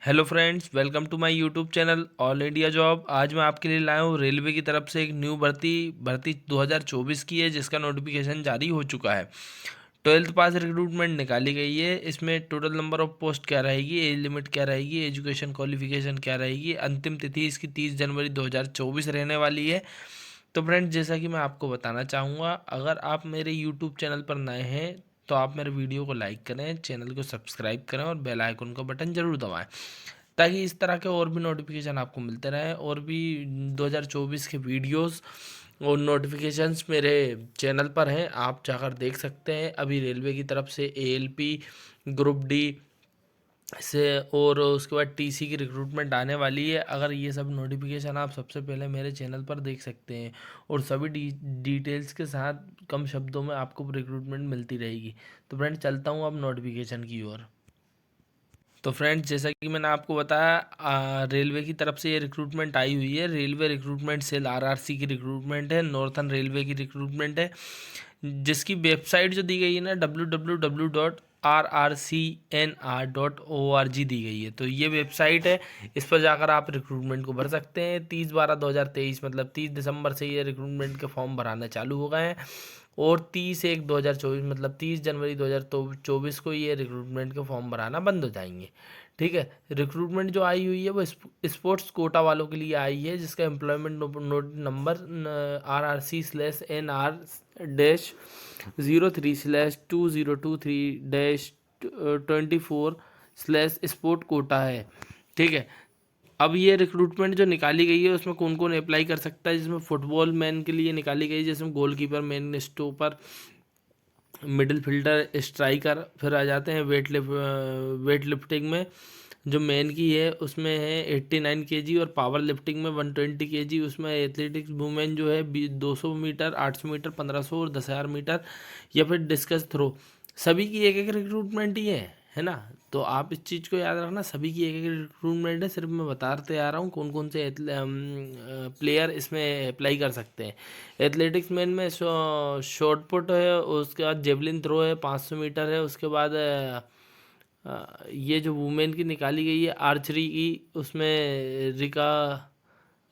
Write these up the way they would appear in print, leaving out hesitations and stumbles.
Hello friends, welcome to my YouTube channel all India job. आज मैं आपके लिए लाया हूँ रेलवे की तरफ से एक न्यू भर्ती 2024 की है, जिसका नोटिफिकेशन जारी हो चुका है। 12th पास रिक्रूटमेंट निकाली गई है। इसमें टोटल नंबर ऑफ पोस्ट क्या रहेगी, एज लिमिट क्या रहेगी, एजुकेशन क्वालिफिकेशन क्या रहेगी। अंतिम तिथि इसकी 30 जनवरी 2024 रहने वाली है। तो फ्रेंड्स, जैसा कि मैं आपको बताना चाहूँगा, अगर आप मेरे यूट्यूब चैनल पर नए हैं तो आप मेरे वीडियो को लाइक करें, चैनल को सब्सक्राइब करें और बेल आइकन का बटन ज़रूर दबाएं, ताकि इस तरह के और भी नोटिफिकेशन आपको मिलते रहें। और भी 2024 के वीडियोस और नोटिफिकेशंस मेरे चैनल पर हैं, आप जाकर देख सकते हैं। अभी रेलवे की तरफ से एएलपी, ग्रुप डी से और उसके बाद टीसी की रिक्रूटमेंट आने वाली है। अगर ये सब नोटिफिकेशन आप सबसे पहले मेरे चैनल पर देख सकते हैं, और सभी डिटेल्स के साथ कम शब्दों में आपको रिक्रूटमेंट मिलती रहेगी। तो फ्रेंड, चलता हूँ अब नोटिफिकेशन की ओर। तो फ्रेंड्स, जैसा कि मैंने आपको बताया, रेलवे की तरफ से ये रिक्रूटमेंट आई हुई है। रेलवे रिक्रूटमेंट सेल आरआरसी की रिक्रूटमेंट है, नॉर्थन रेलवे की रिक्रूटमेंट है, जिसकी वेबसाइट जो दी गई है ना, www.rrcnr.org दी गई है। तो ये वेबसाइट है, इस पर जाकर आप रिक्रूटमेंट को भर सकते हैं। 30/12/2023 मतलब 30 दिसंबर से ये रिक्रूटमेंट के फॉर्म भराना चालू हो गए हैं, और 30/1/2024 मतलब 30 जनवरी 2024 को ये रिक्रूटमेंट के फॉर्म भराना बंद हो जाएंगे। ठीक है। रिक्रूटमेंट जो आई हुई है वो स्पोर्ट्स कोटा वालों के लिए आई है, जिसका एम्प्लॉयमेंट नोट नंबर RRC/NR-03/2023-24/स्पोर्ट कोटा है। ठीक है। अब ये रिक्रूटमेंट जो निकाली गई है उसमें कौन कौन अप्लाई कर सकता है, जिसमें फुटबॉल मैन के लिए निकाली गई है, जिसमें goalkeeper, man, stopper, middle fielder, striker. फिर आ जाते हैं वेट लिफ्टिंग में, जो मेन की है उसमें है 89 kg, और पावर लिफ्टिंग में 120 kg। उसमें एथलेटिक्स वुमेन जो है 200 मीटर, 800 मीटर, 1500 और 10,000 मीटर, या फिर डिस्कस थ्रो। सभी की एक एक रिक्रूटमेंट ही है ना। तो आप इस चीज़ को याद रखना, सभी की एक एक रिक्रूटमेंट है। सिर्फ मैं बताते आ रहा हूँ कौन कौन से प्लेयर इसमें अप्लाई कर सकते हैं। एथलेटिक्स मैन में शॉर्ट पुट है, उसके बाद जेवलिन थ्रो है, 500 मीटर है। उसके बाद ये जो वुमेन की निकाली गई है आर्चरी की, उसमें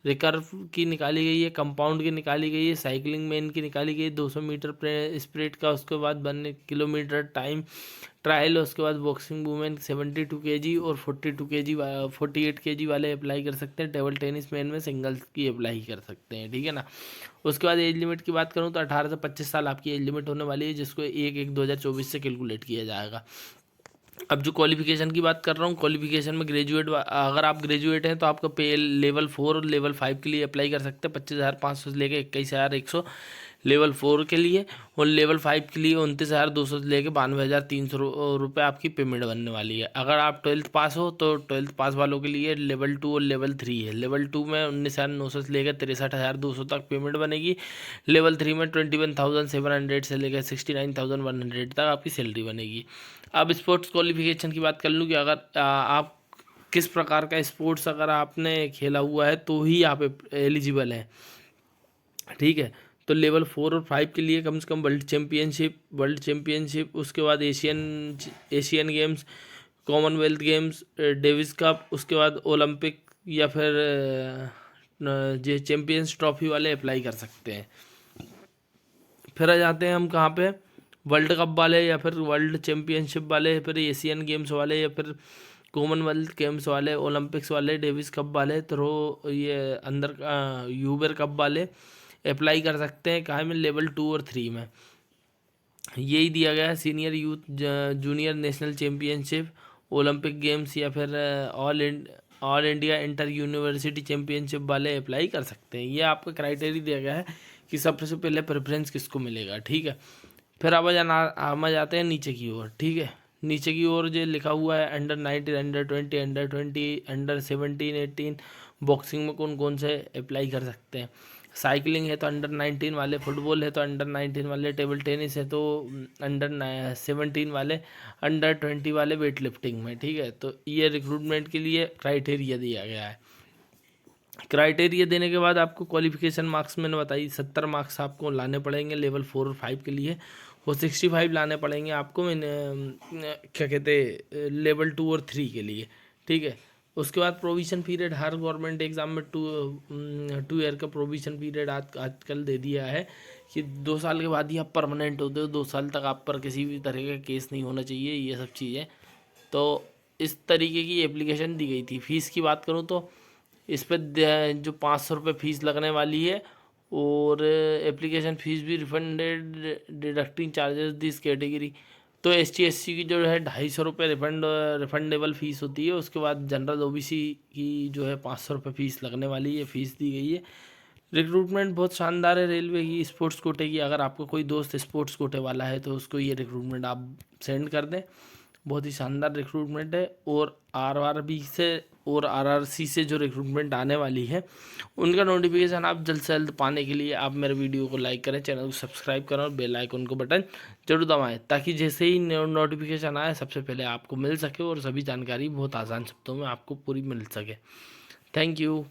रिकर्व की निकाली गई है, कंपाउंड की निकाली गई है, साइकिलिंग मैन की निकाली गई है 200 मीटर स्प्रिंट का। उसके बाद 1 किलोमीटर टाइम ट्रायल। उसके बाद बॉक्सिंग वुमेन 72 kg और 42 kg 48 kg वाले अप्लाई कर सकते हैं। टेबल टेनिस मैन में सिंगल्स की अप्लाई कर सकते हैं। ठीक है ना। उसके बाद एज लिमिट की बात करूँ तो 18 से 25 साल आपकी एज लिमिट होने वाली है, जिसको 1/1/2024 से कैलकुलेट किया जाएगा। अब जो क्वालिफिकेशन की बात कर रहा हूँ, क्वालिफिकेशन में ग्रेजुएट, अगर आप ग्रेजुएट हैं तो आपका पे लेवल 4 और लेवल 5 के लिए अप्लाई कर सकते हैं। 25,500 से लेकर 21,100 लेवल 4 के लिए, और लेवल 5 के लिए 29,200 से लेकर 92,300 रुपये आपकी पेमेंट बनने वाली है। अगर आप 12th पास हो तो 12th पास वालों के लिए लेवल 2 और लेवल 3 है। लेवल 2 में 19,900 से लेकर 63,200 तक पेमेंट बनेगी। लेवल 3 में 21,700 से लेकर 69,100 तक आपकी सैलरी बनेगी। अब स्पोर्ट्स क्वालिफिकेशन की बात कर लूँ कि अगर आप किस प्रकार का स्पोर्ट्स अगर आपने खेला हुआ है तो ही आप एलिजिबल हैं। ठीक है। तो लेवल 4 और 5 के लिए कम से कम वर्ल्ड चैम्पियनशिप, उसके बाद Asian games, Commonwealth games, Davis cup, उसके बाद ओलंपिक, या फिर जो चैम्पियंस ट्रॉफी वाले अप्लाई कर सकते हैं। फिर आ जाते हैं हम कहाँ पे, वर्ल्ड कप वाले, या फिर वर्ल्ड चैम्पियनशिप वाले, या फिर एशियन गेम्स वाले, या फिर कॉमनवेल्थ गेम्स वाले, ओलंपिक्स वाले, डेविस कप वाले, थ्रो ये अंदर यूबर कप वाले अप्लाई कर सकते हैं। कहाँ में, लेवल 2 और 3 में। यही दिया गया है। Senior youth junior national championship, Olympic games, या फिर all India inter university championship वाले अप्लाई कर सकते हैं। ये आपका क्राइटेरिया दिया गया है कि सबसे पहले प्रेफरेंस किसको मिलेगा। ठीक है। फिर अब जाते हैं नीचे की ओर। ठीक है। नीचे की ओर जो लिखा हुआ है, अंडर 19, अंडर 20, अंडर 17, 18, बॉक्सिंग में कौन कौन से अप्लाई कर सकते हैं। साइकिलिंग है तो अंडर 19 वाले, फुटबॉल है तो अंडर 19 वाले, टेबल टेनिस है तो अंडर 17 वाले, अंडर 20 वाले वेट लिफ्टिंग में। ठीक है। तो ये रिक्रूटमेंट के लिए क्राइटेरिया दिया गया है। क्राइटेरिया देने के बाद आपको क्वालिफिकेशन मार्क्स मैंने बताई 70 मार्क्स आपको लाने पड़ेंगे लेवल 4 और 5 के लिए, और 65 लाने पड़ेंगे आपको मैंने क्या कहते लेवल 2 और 3 के लिए। ठीक है। उसके बाद प्रोविज़न पीरियड, हर गवर्नमेंट एग्ज़ाम में 2 ईयर का प्रोविज़न पीरियड आजकल दे दिया है कि 2 साल के बाद ही आप परमानेंट होते हो, 2 साल तक आप पर किसी भी तरह का केस नहीं होना चाहिए, ये सब चीज़ें। तो इस तरीके की एप्लीकेशन दी गई थी। फ़ीस की बात करूँ तो इस पर जो 500 रुपये फ़ीस लगने वाली है, और एप्लीकेशन फ़ीस भी refunded deducting charges this category. तो ST SC की जो है 250 रुपये रिफंडेबल फ़ीस होती है। उसके बाद जनरल OBC की जो है 500 रुपये फ़ीस लगने वाली है, फ़ीस दी गई है। रिक्रूटमेंट बहुत शानदार है रेलवे की स्पोर्ट्स कोटे की। अगर आपका कोई दोस्त स्पोर्ट्स कोटे वाला है तो उसको ये रिक्रूटमेंट आप सेंड कर दें। बहुत ही शानदार रिक्रूटमेंट है। और RRB से और RRC से जो रिक्रूटमेंट आने वाली है, उनका नोटिफिकेशन आप जल्द से जल्द पाने के लिए आप मेरे वीडियो को लाइक करें, चैनल को सब्सक्राइब करें और बेल आइकन को बटन जरूर दबाएं, ताकि जैसे ही नोटिफिकेशन आए सबसे पहले आपको मिल सके और सभी जानकारी बहुत आसान शब्दों में आपको पूरी मिल सके। Thank you.